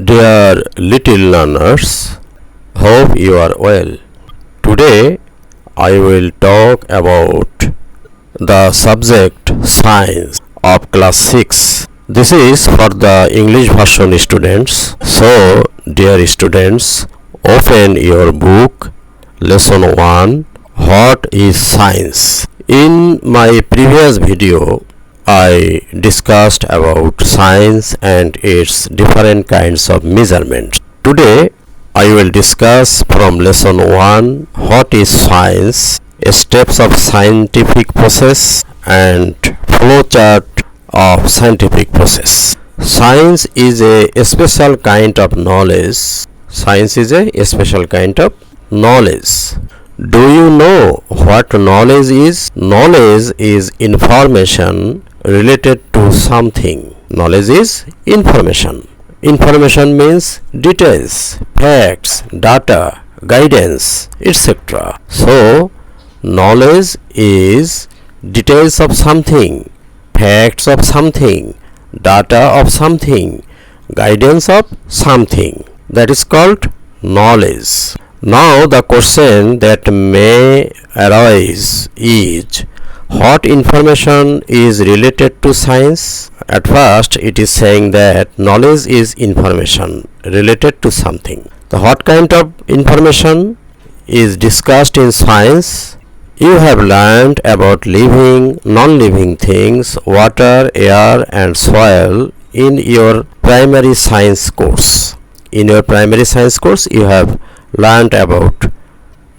Dear little learners, hope you are well. Today I will talk about the subject science of class 6. This is for the English version students. So, dear students, open your book, lesson 1. What is science? In my previous video, I discussed about science and its different kinds of measurements. Today, I will discuss from lesson 1 what is science, steps of scientific process and flowchart of scientific process. Science is a special kind of knowledge. Science is a special kind of knowledge. Do you know what knowledge is? Knowledge is information related to something. Knowledge is information. Information means details, facts, data, guidance, etc. So, knowledge is details of something, facts of something, data of something, guidance of something. That is called knowledge. Now the question that may arise is, what information is related to science? At first it is saying that knowledge is information related to something. So what kind of information is discussed in science? You have learned about living, non-living things, water, air and soil in your primary science course. In your primary science course you have learned about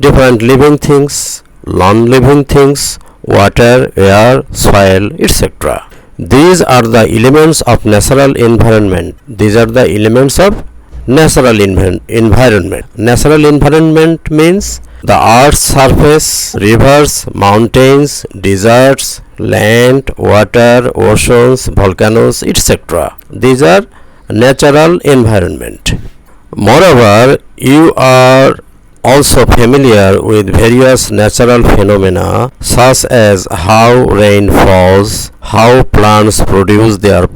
different living things, non-living things, water, air, soil, etc. These are the elements of natural environment. These are the elements of natural environment. Natural environment means the earth's surface, rivers, mountains, deserts, land, water, oceans, volcanoes, etc. These are natural environment. Moreover, you are also familiar with various natural phenomena such as how rain falls, how plants produce their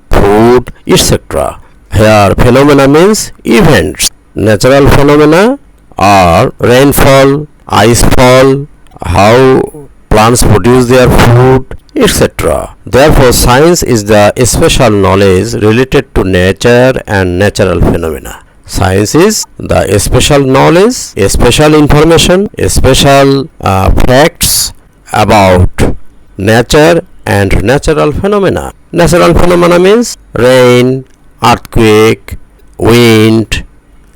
food, etc. Here phenomena means events. Natural phenomena are rainfall, icefall, how plants produce their food, etc. Therefore, science is the special knowledge related to nature and natural phenomena. Science is the special knowledge, special information, special facts about nature and natural phenomena. Natural phenomena means rain, earthquake, wind,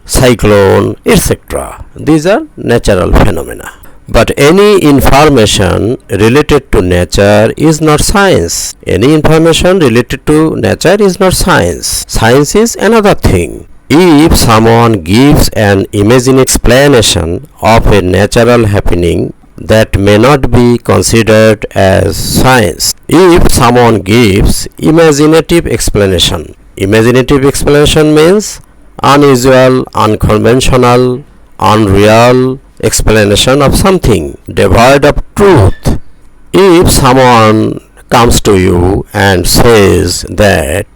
cyclone, etc. These are natural phenomena. But any information related to nature is not science. Any information related to nature is not science. Science is another thing. If someone gives an imaginative explanation of a natural happening, that may not be considered as science. If someone gives imaginative explanation means unusual, unconventional, unreal explanation of something devoid of truth. If someone comes to you and says that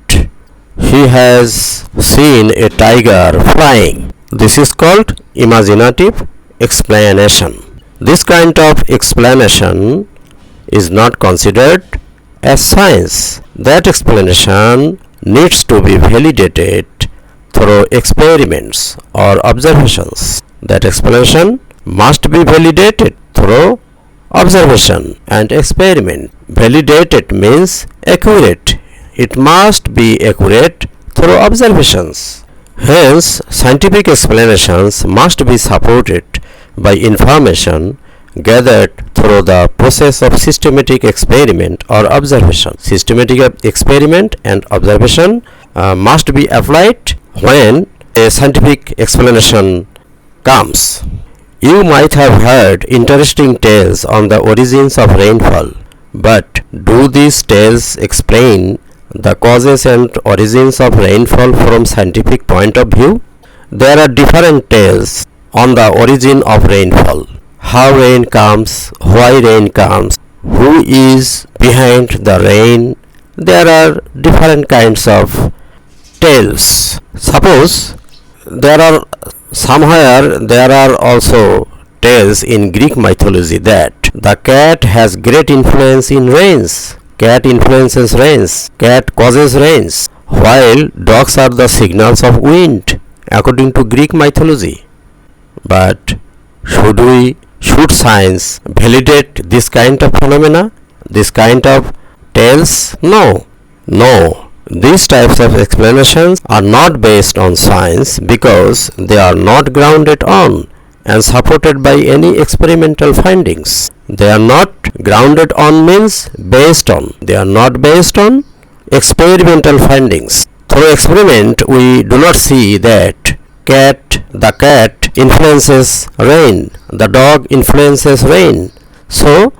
he has seen a tiger flying, this is called imaginative explanation. This kind of explanation is not considered as science. That explanation needs to be validated through experiments or observations. That explanation must be validated through observation and experiment. Validated means accurate. It must be accurate through observations. Hence, scientific explanations must be supported by information gathered through the process of systematic experiment or observation. Systematic experiment and observation must be applied when a scientific explanation comes. You might have heard interesting tales on the origins of rainfall, but do these tales explain the causes and origins of rainfall from scientific point of view? There are different tales on the origin of rainfall. How rain comes, why rain comes, who is behind the rain. There are different kinds of tales. Suppose there are also tales in Greek mythology that the cat has great influence in rains. Cat influences rains. Cat causes rains, while dogs are the signals of wind, according to Greek mythology. But should science validate this kind of phenomena, this kind of tales? No. These types of explanations are not based on science because they are not grounded on and supported by any experimental findings. They are not grounded on means based on. They are not based on experimental findings. Through experiment, we do not see that the cat influences rain, the dog influences rain. So,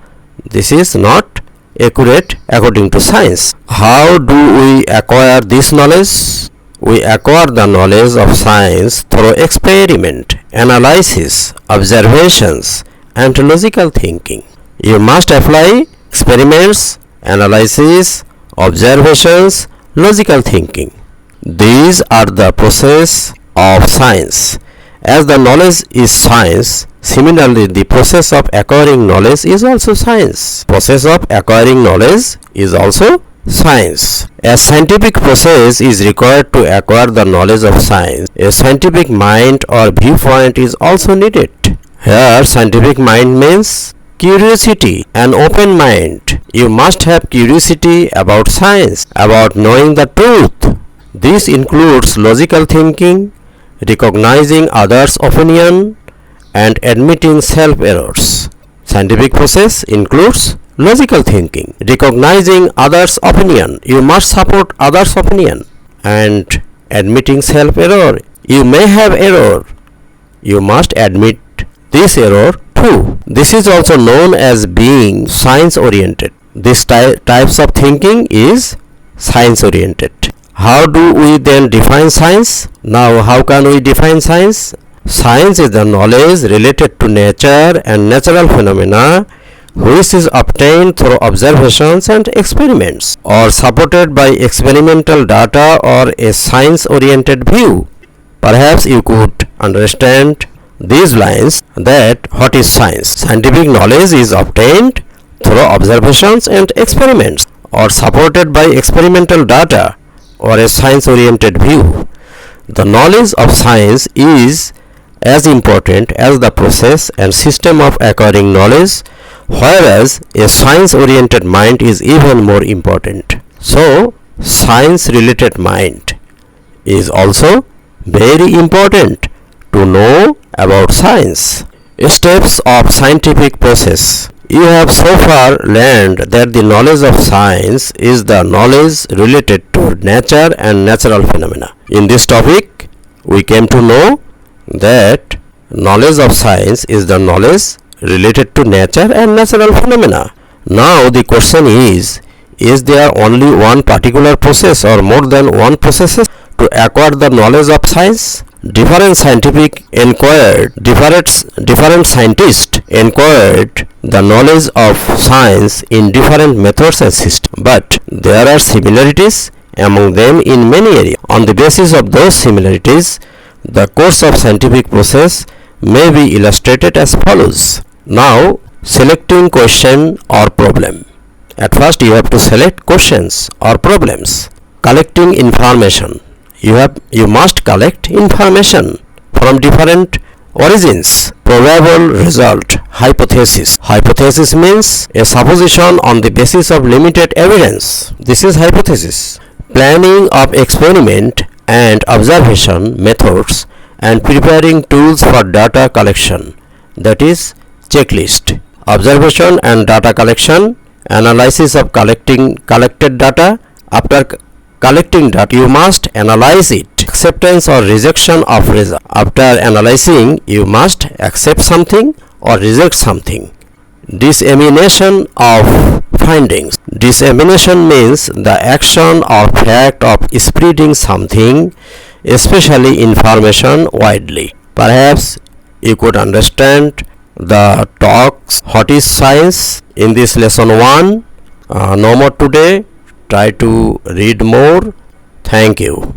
this is not accurate according to science. How do we acquire this knowledge? We acquire the knowledge of science through experiment, analysis, observations, and logical thinking. You must apply experiments, analysis, observations, logical thinking. These are the process of science. As the knowledge is science, similarly the process of acquiring knowledge is also science. Process of acquiring knowledge is also science. A scientific process is required to acquire the knowledge of science. A scientific mind or viewpoint is also needed. Here scientific mind means curiosity, an open mind. You must have curiosity about science, about knowing the truth. This includes logical thinking, recognizing others' opinion, and admitting self-errors. Scientific process includes logical thinking, recognizing others' opinion. You must support others' opinion, and admitting self-error. You may have error. You must admit this error too. This is also known as being science-oriented. This types of thinking is science-oriented. How do we then define science? Now, how can we define science? Science is the knowledge related to nature and natural phenomena which is obtained through observations and experiments or supported by experimental data or a science-oriented view. Perhaps you could understand these lines that what is science? Scientific knowledge is obtained through observations and experiments or supported by experimental data or a science-oriented view. The knowledge of science is as important as the process and system of acquiring knowledge, whereas a science-oriented mind is even more important. So, science-related mind is also very important to know about science. Steps of scientific process. You have so far learned that the knowledge of science is the knowledge related to nature and natural phenomena. In this topic, we came to know that knowledge of science is the knowledge related to nature and natural phenomena. Now the question is there only one particular process or more than one process to acquire the knowledge of science? Different scientists inquired the knowledge of science in different methods and systems, but there are similarities among them in many areas. On the basis of those similarities, the course of scientific process may be illustrated as follows. Now, selecting question or problem. At first, you have to select questions or problems. Collecting information. You must collect information from different origins. Probable result. Hypothesis. Hypothesis means a supposition on the basis of limited evidence. This is hypothesis. Planning of experiment and observation methods and preparing tools for data collection, that is checklist. Observation and data collection, analysis of collected data. After collecting data, you must analyze it. Acceptance or rejection of result. After analyzing, you must accept something or reject something. Dissemination of findings. Dissemination means the action or fact of spreading something, especially information, widely. Perhaps you could understand the talks what is science in this lesson 1. No more today. Try to read more. Thank you.